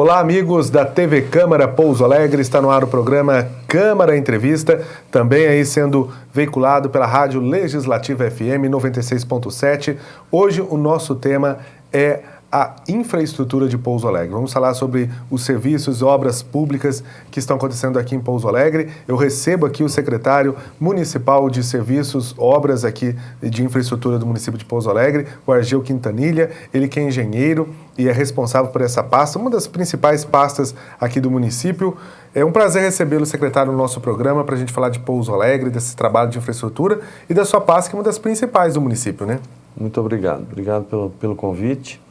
Olá, amigos da TV Câmara Pouso Alegre, está no ar o programa Câmara Entrevista, também aí sendo veiculado pela Rádio Legislativa FM 96.7. Hoje o nosso tema é a infraestrutura de Pouso Alegre. Vamos falar sobre os serviços e obras públicas que estão acontecendo aqui em Pouso Alegre. Eu recebo aqui o secretário municipal de serviços, obras aqui de infraestrutura do município de Pouso Alegre, o Argel Quintanilha, ele que é engenheiro e é responsável por essa pasta, uma das principais pastas aqui do município. É um prazer recebê-lo, secretário, no nosso programa para a gente falar de Pouso Alegre, desse trabalho de infraestrutura e da sua pasta, que é uma das principais do município, né? Muito obrigado. Obrigado pelo convite.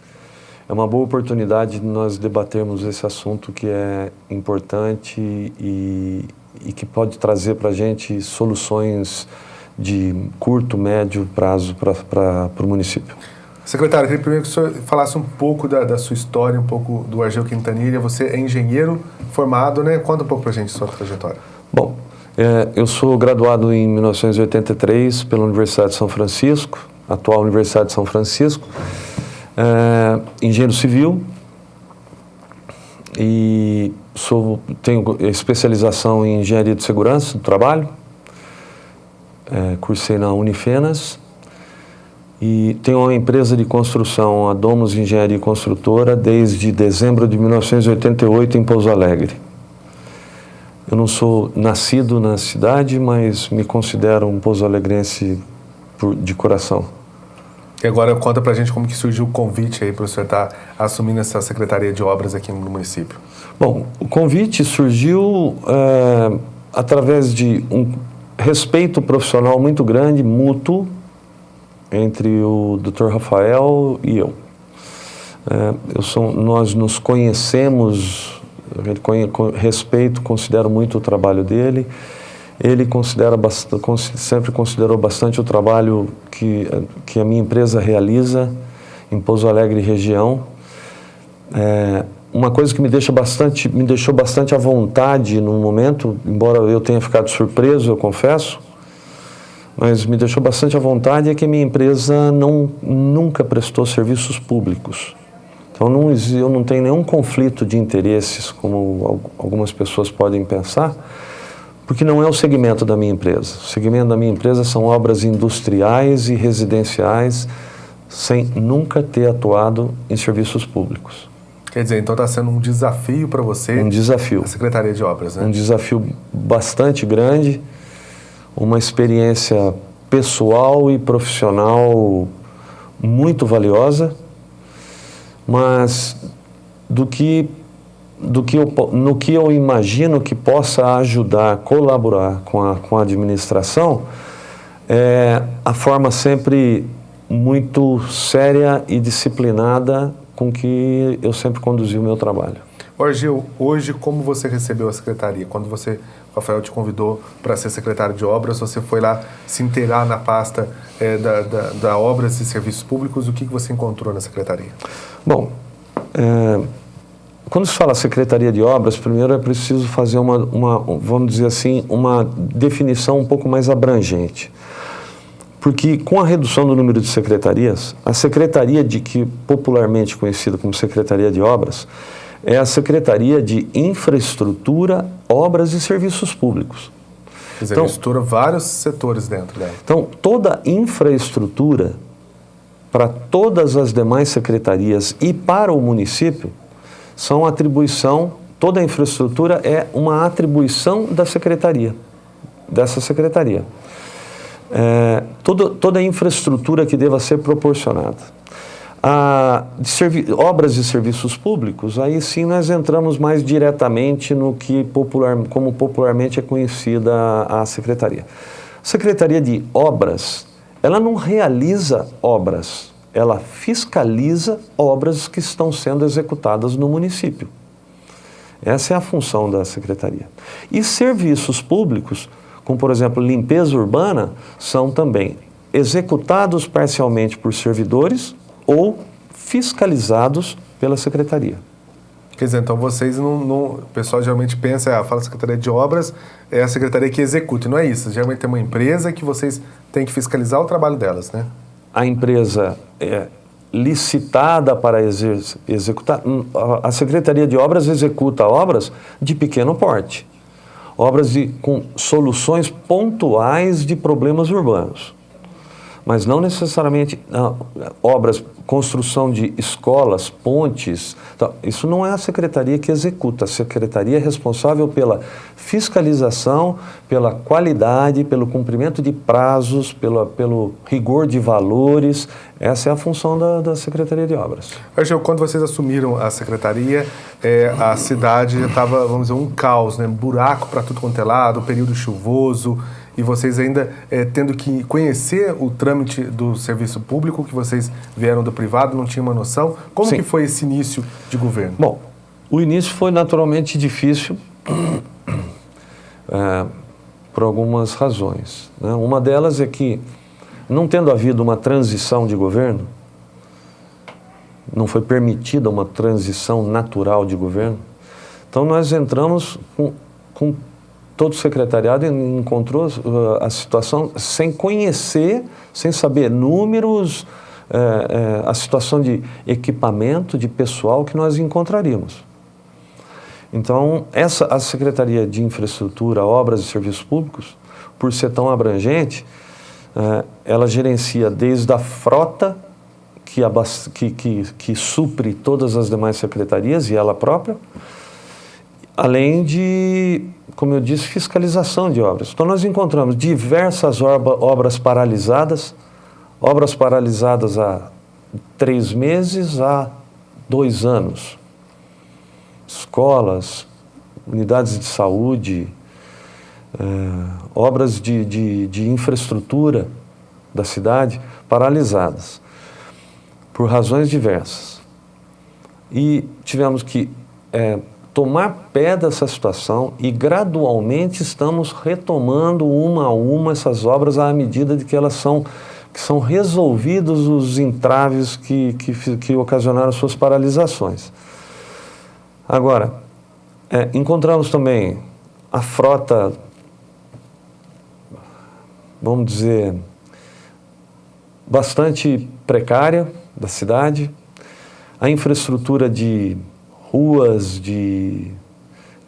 É uma boa oportunidade de nós debatermos esse assunto que é importante e que pode trazer para a gente soluções de curto, médio prazo para o município. Secretário, eu queria primeiro que o senhor falasse um pouco da sua história, um pouco do Argel Quintanilha. Você é engenheiro formado, né? Conta um pouco para a gente a sua trajetória. Bom, eu sou graduado em 1983 pela Universidade de São Francisco, atual Universidade de São Francisco. Engenheiro civil e tenho especialização em engenharia de segurança do trabalho, cursei na Unifenas e tenho uma empresa de construção, a Domus Engenharia Construtora, desde dezembro de 1988 em Pouso Alegre. Eu não sou nascido na cidade, mas me considero um pouso-alegrense de coração. E agora conta pra gente como que surgiu o convite aí para o senhor estar assumindo essa Secretaria de Obras aqui no município. Bom, o convite surgiu através de um respeito profissional muito grande, mútuo, entre o Dr. Rafael e eu. Nós nos conhecemos, respeito, considero muito o trabalho dele. Ele sempre considerou bastante o trabalho que a minha empresa realiza em Pouso Alegre região. Uma coisa que me deixou bastante à vontade no momento, embora eu tenha ficado surpreso, eu confesso, mas me deixou bastante à vontade é que a minha empresa nunca prestou serviços públicos. Então eu não tenho nenhum conflito de interesses, como algumas pessoas podem pensar, porque não é o segmento da minha empresa. O segmento da minha empresa são obras industriais e residenciais, sem nunca ter atuado em serviços públicos. Quer dizer, então está sendo um desafio para você. Um desafio. A Secretaria de Obras, né? Um desafio bastante grande, uma experiência pessoal e profissional muito valiosa, mas no que eu imagino que possa ajudar, colaborar com a administração, é a forma sempre muito séria e disciplinada com que eu sempre conduzi o meu trabalho. Argel, hoje como você recebeu a secretaria? Quando o Rafael te convidou para ser secretário de Obras, você foi lá se inteirar na pasta da Obras e Serviços Públicos, o que você encontrou na secretaria? Bom, quando se fala Secretaria de Obras, primeiro é preciso fazer vamos dizer assim, uma definição um pouco mais abrangente. Porque com a redução do número de secretarias, a secretaria que popularmente conhecida como Secretaria de Obras, é a Secretaria de Infraestrutura, Obras e Serviços Públicos. Quer dizer, mistura vários setores dentro dela. Então, toda infraestrutura para todas as demais secretarias e para o município são atribuição, toda a infraestrutura é uma atribuição da secretaria, dessa secretaria. Toda a infraestrutura que deva ser proporcionada. Obras e serviços públicos, aí sim nós entramos mais diretamente no que como popularmente é conhecida a secretaria. Secretaria de Obras, ela não realiza obras, ela fiscaliza obras que estão sendo executadas no município. Essa é a função da secretaria. E serviços públicos, como por exemplo limpeza urbana, são também executados parcialmente por servidores ou fiscalizados pela secretaria. Quer dizer, então vocês o pessoal geralmente pensa, fala Secretaria de Obras, é a secretaria que executa, e não é isso. Geralmente tem uma empresa que vocês têm que fiscalizar o trabalho delas, né? A empresa licitada para executar. A Secretaria de Obras executa obras de pequeno porte, obras com soluções pontuais de problemas urbanos, mas não necessariamente obras, construção de escolas, pontes. Então, isso não é a Secretaria que executa. A Secretaria é responsável pela fiscalização, pela qualidade, pelo cumprimento de prazos, pelo rigor de valores. Essa é a função da Secretaria de Obras. Argel, quando vocês assumiram a Secretaria, a cidade estava, vamos dizer, um caos, né? Buraco para tudo quanto é lado, período chuvoso, e vocês ainda tendo que conhecer o trâmite do serviço público, que vocês vieram do privado, não tinham uma noção. Como que foi esse início de governo? Bom, o início foi naturalmente difícil por algumas razões, né? Uma delas é que, não tendo havido uma transição de governo, não foi permitida uma transição natural de governo, então nós entramos com todo o secretariado encontrou a situação sem conhecer, sem saber números, a situação de equipamento, de pessoal que nós encontraríamos. Então, a Secretaria de Infraestrutura, Obras e Serviços Públicos, por ser tão abrangente, ela gerencia desde a frota, que supre todas as demais secretarias e ela própria, além de, como eu disse, fiscalização de obras. Então, nós encontramos diversas obras paralisadas há 3 meses, há 2 anos. Escolas, unidades de saúde, obras de infraestrutura da cidade paralisadas, por razões diversas. E tivemos que tomar pé dessa situação e gradualmente estamos retomando uma a uma essas obras à medida de que elas são resolvidos os entraves que ocasionaram suas paralisações. Agora, encontramos também a frota, vamos dizer, bastante precária da cidade, a infraestrutura de ruas, de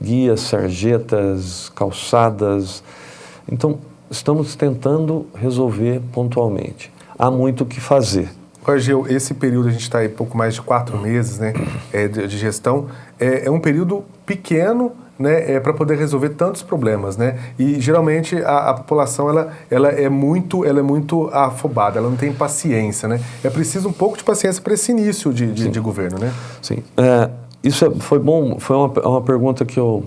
guias, sarjetas, calçadas. Então, estamos tentando resolver pontualmente. Há muito o que fazer. Argel, esse período, a gente está aí pouco mais de 4 meses, né, de gestão, é um período pequeno, né, para poder resolver tantos problemas, né? E geralmente a população ela é muito afobada, ela não tem paciência, né? É preciso um pouco de paciência para esse início de governo, né? Sim. Isso foi bom, foi uma pergunta que eu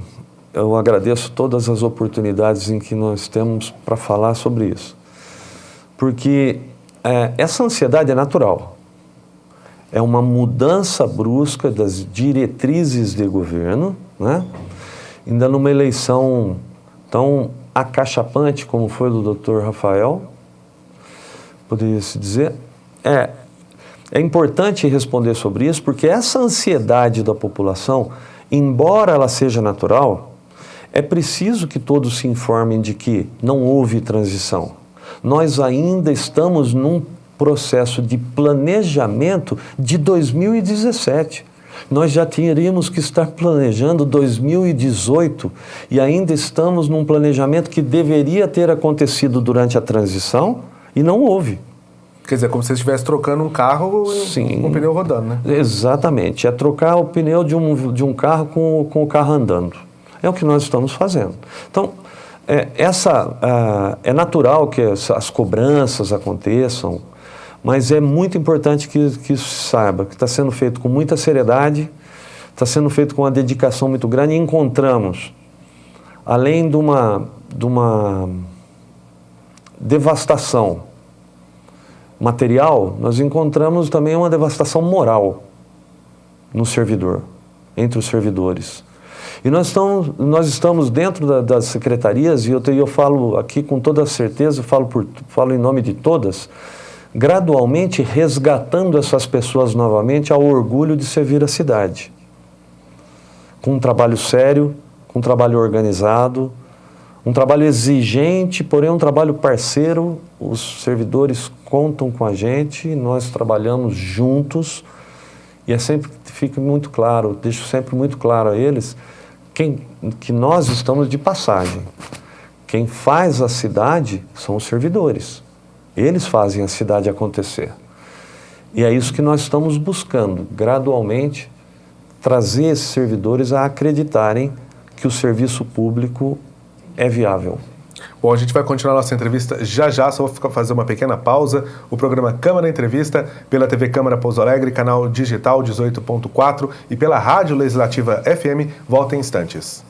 agradeço todas as oportunidades em que nós temos para falar sobre isso. Porque essa ansiedade é natural. É uma mudança brusca das diretrizes de governo, né? Ainda numa eleição tão acachapante como foi do Dr. Rafael, poderia-se dizer. É importante responder sobre isso, porque essa ansiedade da população, embora ela seja natural, é preciso que todos se informem de que não houve transição. Nós ainda estamos num processo de planejamento de 2017. Nós já teríamos que estar planejando 2018 e ainda estamos num planejamento que deveria ter acontecido durante a transição e não houve. Quer dizer, como se você estivesse trocando um carro com o pneu rodando, né? Exatamente. É trocar o pneu de um carro com o carro andando. É o que nós estamos fazendo. Então, é natural que as cobranças aconteçam, mas é muito importante que isso se saiba, que está sendo feito com muita seriedade, está sendo feito com uma dedicação muito grande, e encontramos, além de uma devastação material, nós encontramos também uma devastação moral no servidor, entre os servidores. E nós estamos dentro das secretarias, e eu falo aqui com toda certeza, falo em nome de todas, gradualmente resgatando essas pessoas novamente ao orgulho de servir a cidade. Com um trabalho sério, com um trabalho organizado, Um trabalho exigente, porém um trabalho parceiro. Os servidores contam com a gente, nós trabalhamos juntos e fica muito claro, deixo sempre muito claro a eles que nós estamos de passagem. Quem faz a cidade são os servidores. Eles fazem a cidade acontecer. E é isso que nós estamos buscando, gradualmente, trazer esses servidores a acreditarem que o serviço público é viável. Bom, a gente vai continuar nossa entrevista já, só vou fazer uma pequena pausa. O programa Câmara Entrevista, pela TV Câmara Pouso Alegre, canal digital 18.4 e pela Rádio Legislativa FM, volta em instantes.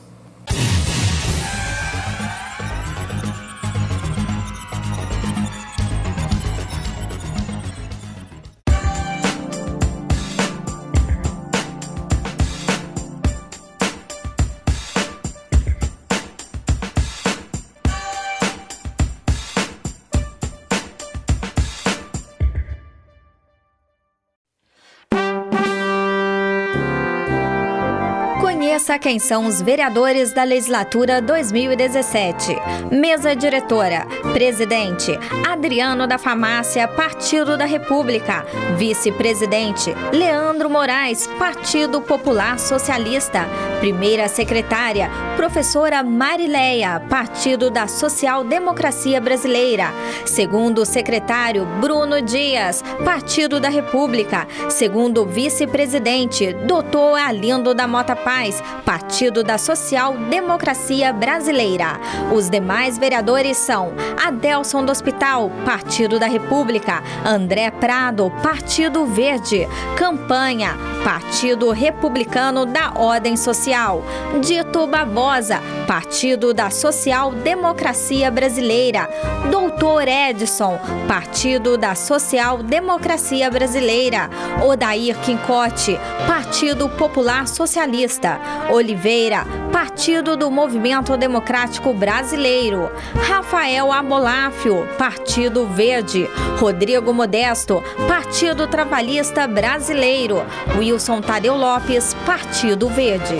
Conheça quem são os vereadores da Legislatura 2017. Mesa diretora. Presidente, Adriano da Farmácia, Partido da República. Vice-presidente, Leandro Moraes, Partido Popular Socialista. Primeira secretária, professora Marileia, Partido da Social Democracia Brasileira. Segundo secretário, Bruno Dias, Partido da República. Segundo vice-presidente, Dr. Alindo da Mota Paz, Partido da Social Democracia Brasileira. Os demais vereadores são Adelson do Hospital, Partido da República, André Prado, Partido Verde, Campanha, Partido Republicano da Ordem Social, Dito Barbosa, Partido da Social Democracia Brasileira, Doutor Edson, Partido da Social Democracia Brasileira, Odair Quincote, Partido Popular Socialista, Oliveira, Partido do Movimento Democrático Brasileiro, Rafael Aboláfio, Partido Verde, Rodrigo Modesto, Partido Trabalhista Brasileiro, Wilson Tadeu Lopes, Partido Verde.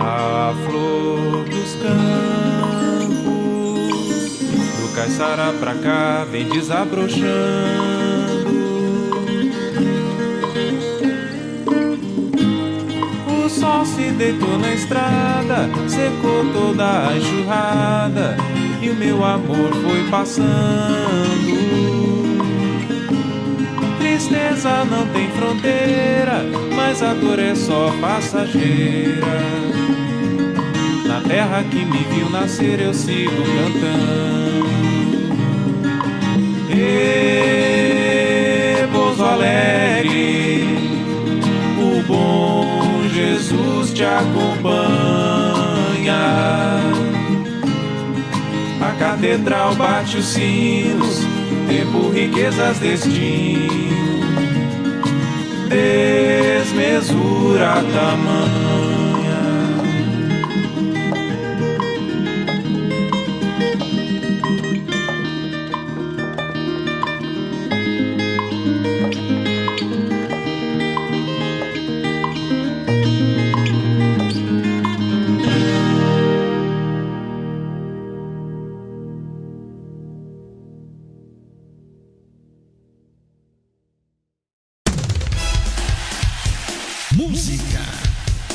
A flor dos campos, do Caiçara pra cá, vem desabrochando. O sol se deitou na estrada, secou toda a enxurrada, e o meu amor foi passando. Tristeza não tem fronteira, mas a dor é só passageira. Na terra que me viu nascer eu sigo cantando. Pouso Alegre, o bom Jesus te acompanha. A catedral bate os sinos, tempo, riquezas, destino, desmesura tamanha. Música,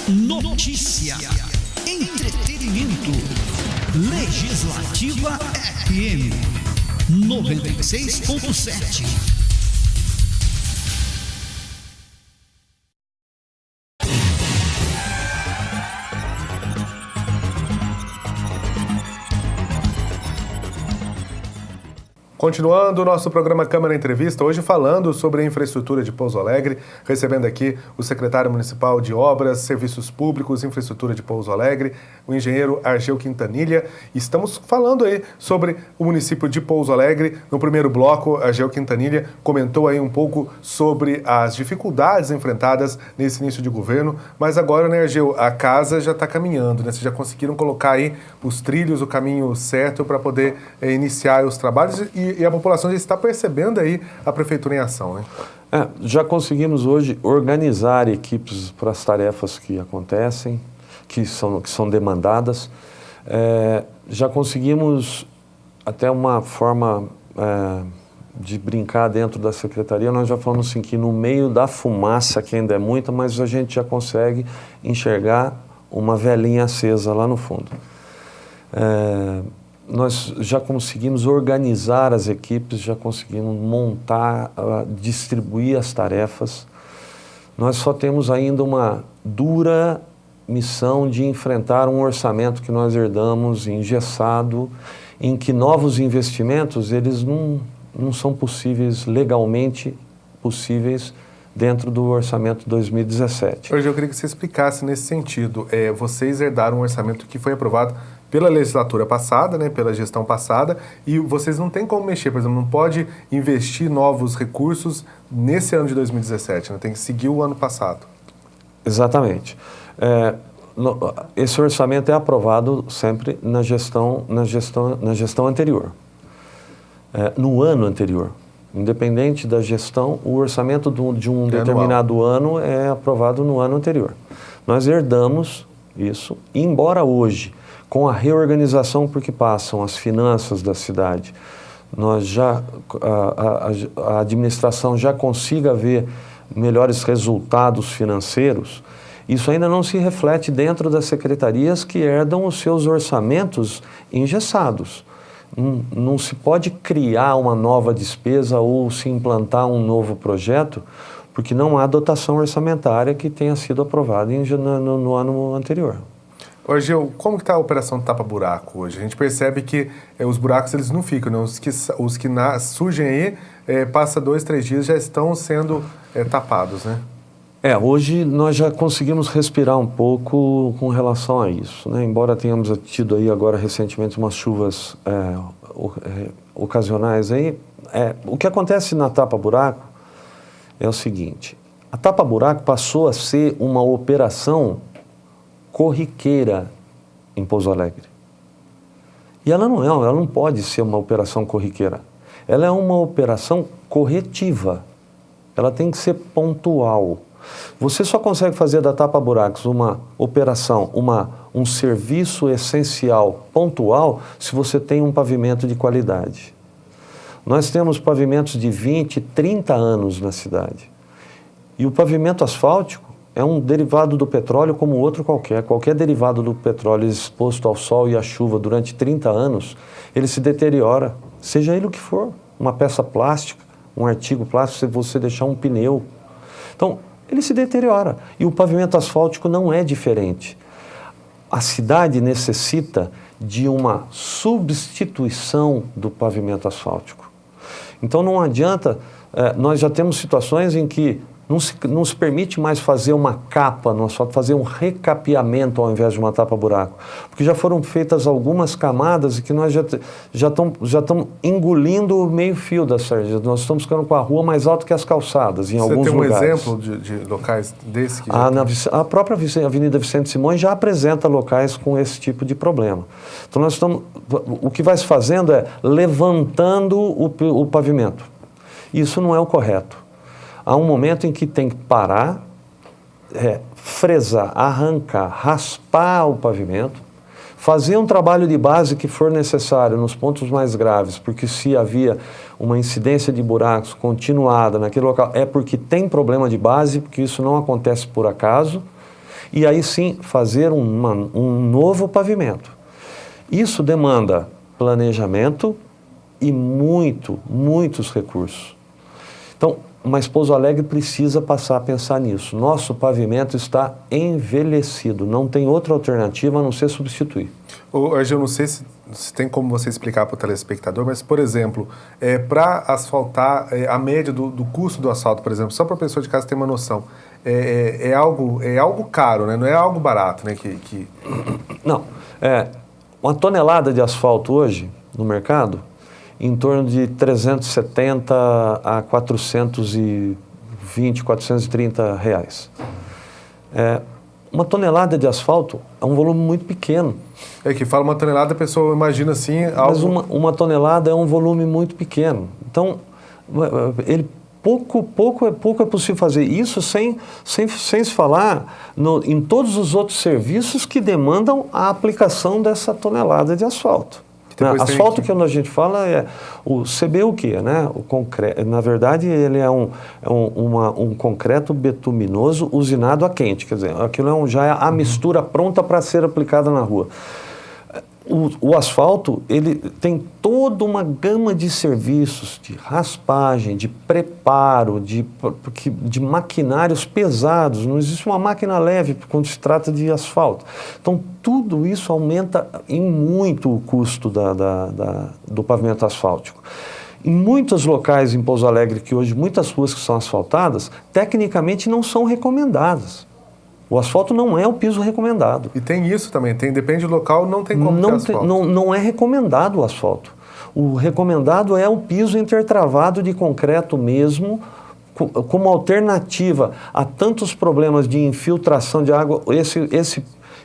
notícia, entretenimento. Legislativa FM 96.7. Continuando o nosso programa Câmara Entrevista, hoje falando sobre a infraestrutura de Pouso Alegre, recebendo aqui o secretário municipal de Obras, Serviços Públicos e Infraestrutura de Pouso Alegre, o engenheiro Argeu Quintanilha. Estamos falando aí sobre o município de Pouso Alegre. No primeiro bloco, Argeu Quintanilha comentou aí um pouco sobre as dificuldades enfrentadas nesse início de governo, mas agora, né, Argeu, a casa já está caminhando, né? Vocês já conseguiram colocar aí os trilhos, o caminho certo para poder iniciar os trabalhos e a população já está percebendo aí a prefeitura em ação, né? Já conseguimos hoje organizar equipes para as tarefas que acontecem, que são demandadas. Já conseguimos até uma forma de brincar dentro da secretaria. Nós já falamos assim que no meio da fumaça, que ainda é muita, mas a gente já consegue enxergar uma velinha acesa lá no fundo. Nós já conseguimos organizar as equipes, já conseguimos montar, distribuir as tarefas. Nós só temos ainda uma dura missão de enfrentar um orçamento que nós herdamos engessado, em que novos investimentos eles não são possíveis, legalmente possíveis, dentro do orçamento 2017. Hoje eu queria que você explicasse nesse sentido. Vocês herdaram um orçamento que foi aprovado pela legislatura passada, né, pela gestão passada, e vocês não têm como mexer, por exemplo, não pode investir novos recursos nesse ano de 2017, né, tem que seguir o ano passado. Exatamente. Esse orçamento é aprovado sempre na gestão anterior, no ano anterior. Independente da gestão, o orçamento de um determinado ano é aprovado no ano anterior. Nós herdamos isso, e embora hoje, com a reorganização por que passam as finanças da cidade, a administração já consiga ver melhores resultados financeiros, isso ainda não se reflete dentro das secretarias que herdam os seus orçamentos engessados. Não se pode criar uma nova despesa ou se implantar um novo projeto, porque não há dotação orçamentária que tenha sido aprovada no ano anterior. Hoje, como está a operação tapa-buraco hoje? A gente percebe que os buracos eles não ficam, né? Os que surgem aí, passa 2, 3 dias, já estão sendo tapados, né? Hoje nós já conseguimos respirar um pouco com relação a isso, né? Embora tenhamos tido aí agora recentemente umas chuvas ocasionais aí, o que acontece na tapa-buraco é o seguinte: a tapa-buraco passou a ser uma operação corriqueira em Pouso Alegre. E ela não pode ser uma operação corriqueira. Ela é uma operação corretiva. Ela tem que ser pontual. Você só consegue fazer da tapa-buracos uma operação, um serviço essencial pontual se você tem um pavimento de qualidade. Nós temos pavimentos de 20, 30 anos na cidade. E o pavimento asfáltico é um derivado do petróleo como outro qualquer. Qualquer derivado do petróleo exposto ao sol e à chuva durante 30 anos, ele se deteriora, seja ele o que for. Uma peça plástica, um artigo plástico, se você deixar um pneu. Então, ele se deteriora. E o pavimento asfáltico não é diferente. A cidade necessita de uma substituição do pavimento asfáltico. Então, não adianta, nós já temos situações em que não se permite mais fazer uma capa no asfalto, fazer um recapeamento ao invés de uma tapa-buraco. Porque já foram feitas algumas camadas e que nós já estamos engolindo o meio-fio da sardinha. Nós estamos ficando com a rua mais alta que as calçadas, em alguns lugares. Você tem um exemplo de locais desse? A própria Avenida Vicente Simões já apresenta locais com esse tipo de problema. Então, o que vai se fazendo é levantando o pavimento. Isso não é o correto. Há um momento em que tem que parar, fresar, arrancar, raspar o pavimento, fazer um trabalho de base que for necessário nos pontos mais graves, porque se havia uma incidência de buracos continuada naquele local, é porque tem problema de base, porque isso não acontece por acaso, e aí sim fazer um novo pavimento. Isso demanda planejamento e muitos recursos. Então, mas Pouso Alegre precisa passar a pensar nisso. Nosso pavimento está envelhecido, não tem outra alternativa a não ser substituir. Hoje eu não sei se se tem como você explicar para o telespectador, mas, por exemplo, para asfaltar, a média do custo do asfalto, por exemplo, só para a pessoa de casa ter uma noção, é algo caro, né? Não é algo barato, né? Não. Uma tonelada de asfalto hoje, no mercado, em torno de 370 a 420, 430 reais. Uma tonelada de asfalto é um volume muito pequeno. Que fala uma tonelada, a pessoa imagina assim... algo... Mas uma tonelada é um volume muito pequeno. Então, pouco é possível fazer isso sem se falar em todos os outros serviços que demandam a aplicação dessa tonelada de asfalto. Asfalto que a gente fala o CBUQ, né? O concreto, na verdade, ele é um concreto betuminoso usinado a quente, quer dizer, aquilo já é a mistura pronta para ser aplicada na rua. O asfalto, ele tem toda uma gama de serviços, de raspagem, de preparo, de maquinários pesados. Não existe uma máquina leve quando se trata de asfalto. Então, tudo isso aumenta em muito o custo do pavimento asfáltico. Em muitos locais em Pouso Alegre, que hoje muitas ruas que são asfaltadas, tecnicamente não são recomendadas. O asfalto não é o piso recomendado. E tem isso também, depende do local, não tem como ter asfalto. Não é recomendado o asfalto. O recomendado é o piso intertravado de concreto mesmo, como alternativa a tantos problemas de infiltração de água.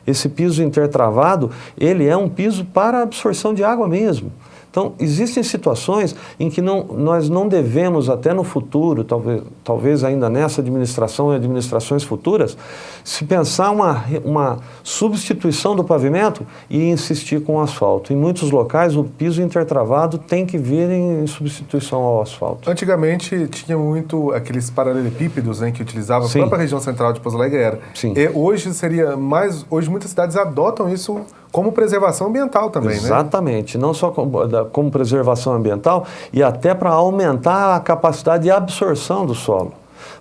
Esse piso intertravado, ele é um piso para absorção de água mesmo. Então, existem situações em que nós não devemos, até no futuro, talvez ainda nessa administração e administrações futuras, se pensar uma substituição do pavimento e insistir com o asfalto. Em muitos locais, o piso intertravado tem que vir em substituição ao asfalto. Antigamente, tinha muito aqueles paralelepípedos, né, que utilizavam a própria região central de Pouso Alegre. Sim. E hoje hoje muitas cidades adotam isso como preservação ambiental também, Exatamente, não só como preservação ambiental e até para aumentar a capacidade de absorção do solo,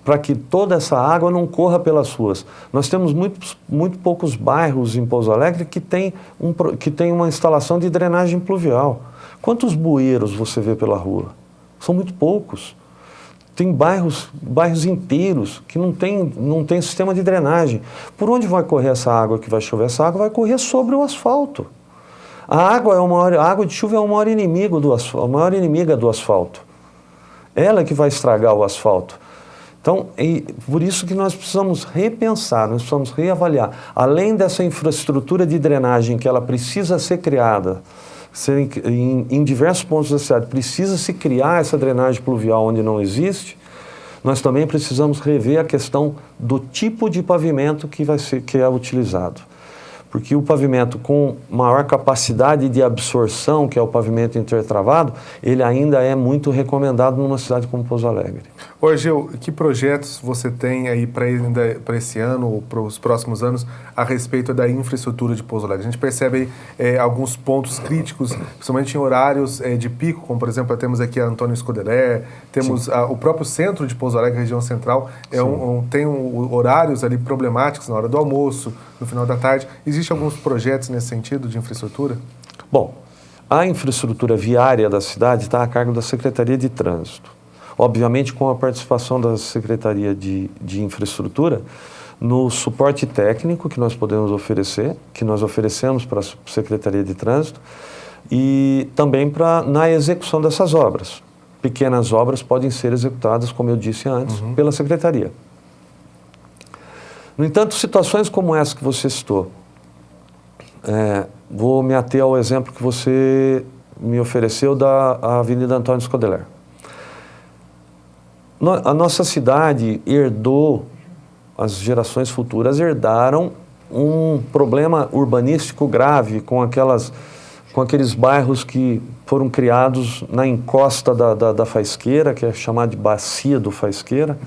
para que toda essa água não corra pelas ruas. Nós temos muito poucos bairros em Pouso Alegre que tem uma instalação de drenagem pluvial. Quantos bueiros você vê pela rua? São muito poucos. Tem bairros inteiros que não tem sistema de drenagem. Por onde vai correr essa água que vai chover? Essa água vai correr sobre o asfalto. A água de chuva é a maior inimiga do asfalto. Ela é que vai estragar o asfalto. Então, por isso que nós precisamos repensar, nós precisamos reavaliar. Além dessa infraestrutura de drenagem que ela precisa ser criada, em diversos pontos da cidade, precisa se criar essa drenagem pluvial onde não existe, nós também precisamos rever a questão do tipo de pavimento que é utilizado. Porque o pavimento com maior capacidade de absorção, que é o pavimento intertravado, ele ainda é muito recomendado numa cidade como Pouso Alegre. Ô, Gil, que projetos você tem aí para esse ano ou para os próximos anos a respeito da infraestrutura de Pouso Alegre? A gente percebe aí, alguns pontos críticos, principalmente em horários de pico, como por exemplo, temos aqui a Antônio Scodeler, temos o próprio centro de Pouso Alegre, região central, tem horários ali problemáticos na hora do almoço, no final da tarde. Existem alguns projetos nesse sentido de infraestrutura? Bom, a infraestrutura viária da cidade está a cargo da Secretaria de Trânsito. Obviamente, com a participação da Secretaria de Infraestrutura no suporte técnico que nós podemos oferecer, que nós oferecemos para a Secretaria de Trânsito, e também na execução dessas obras. Pequenas obras podem ser executadas, como eu disse antes, pela Secretaria. No entanto, situações como essa que você citou, vou me ater ao exemplo que você me ofereceu da Avenida Antônio Scodeler. A nossa cidade herdou, as gerações futuras herdaram um problema urbanístico grave com aqueles bairros que foram criados na encosta da Faisqueira, que é chamada de Bacia do Faisqueira,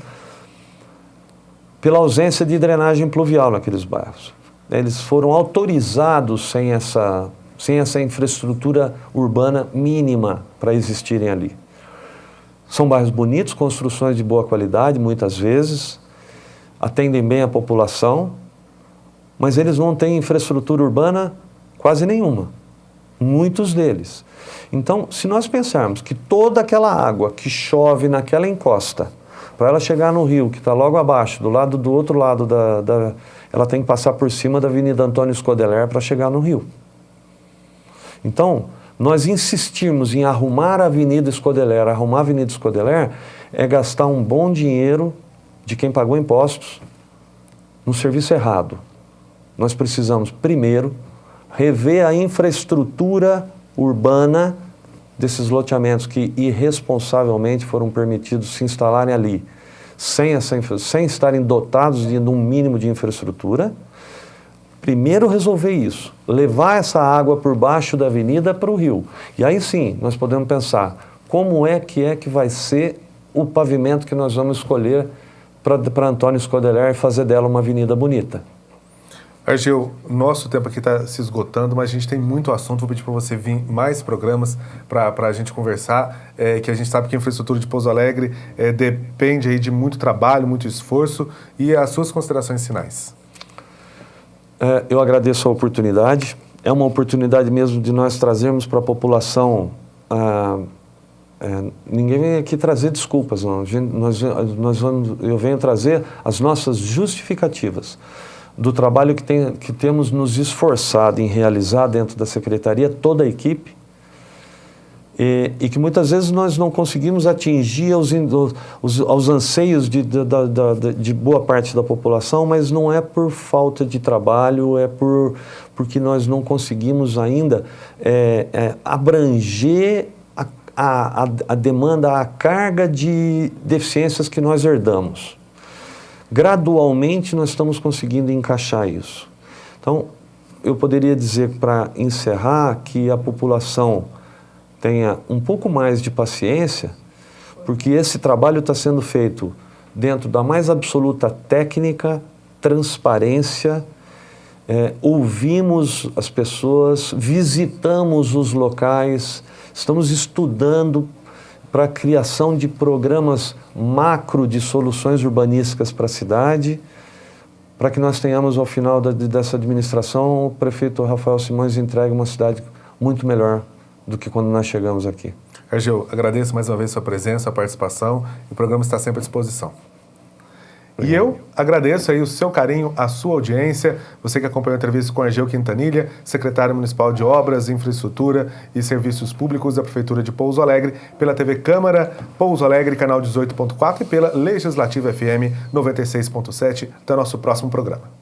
pela ausência de drenagem pluvial naqueles bairros. Eles foram autorizados sem essa infraestrutura urbana mínima para existirem ali. São bairros bonitos, construções de boa qualidade, muitas vezes, atendem bem a população, mas eles não têm infraestrutura urbana quase nenhuma. muitos deles. Então, se nós pensarmos que toda aquela água que chove naquela encosta, para ela chegar no rio, que está logo abaixo, do outro lado ela tem que passar por cima da Avenida Antônio Scodeler para chegar no rio. Então, nós insistirmos em arrumar a Avenida Scodeler é gastar um bom dinheiro de quem pagou impostos no serviço errado. Nós precisamos, primeiro, rever a infraestrutura urbana desses loteamentos que irresponsavelmente foram permitidos se instalarem ali, sem estarem dotados de um mínimo de infraestrutura. Primeiro resolver isso, levar essa água por baixo da avenida para o rio. E aí sim, nós podemos pensar como é que vai ser o pavimento que nós vamos escolher para Antônio Scodeler e fazer dela uma avenida bonita. Argeu, nosso tempo aqui está se esgotando, mas a gente tem muito assunto. Vou pedir para você vir mais programas para a gente conversar, que a gente sabe que a infraestrutura de Pouso Alegre depende aí de muito trabalho, muito esforço, e as suas considerações finais. Eu agradeço a oportunidade. É uma oportunidade mesmo de nós trazermos para a população... ninguém vem aqui trazer desculpas, não. Eu venho trazer as nossas justificativas do trabalho que temos nos esforçado em realizar dentro da Secretaria, toda a equipe, e que muitas vezes nós não conseguimos atingir aos anseios de boa parte da população, mas não é por falta de trabalho, porque nós não conseguimos ainda abranger a demanda, a carga de deficiências que nós herdamos. Gradualmente nós estamos conseguindo encaixar isso. Então, eu poderia dizer, para encerrar, que a população tenha um pouco mais de paciência, porque esse trabalho está sendo feito dentro da mais absoluta técnica, transparência, ouvimos as pessoas, visitamos os locais, estamos estudando para a criação de programas macro de soluções urbanísticas para a cidade, para que nós tenhamos, ao final dessa administração, o prefeito Rafael Simões entregue uma cidade muito melhor do que quando nós chegamos aqui. Argeu, agradeço mais uma vez a sua presença, a participação, e o programa está sempre à disposição. E eu agradeço aí o seu carinho, a sua audiência, você que acompanhou a entrevista com Argeu Quintanilha, secretário municipal de Obras, Infraestrutura e Serviços Públicos da Prefeitura de Pouso Alegre, pela TV Câmara, Pouso Alegre, canal 18.4 e pela Legislativa FM 96.7. Até o nosso próximo programa.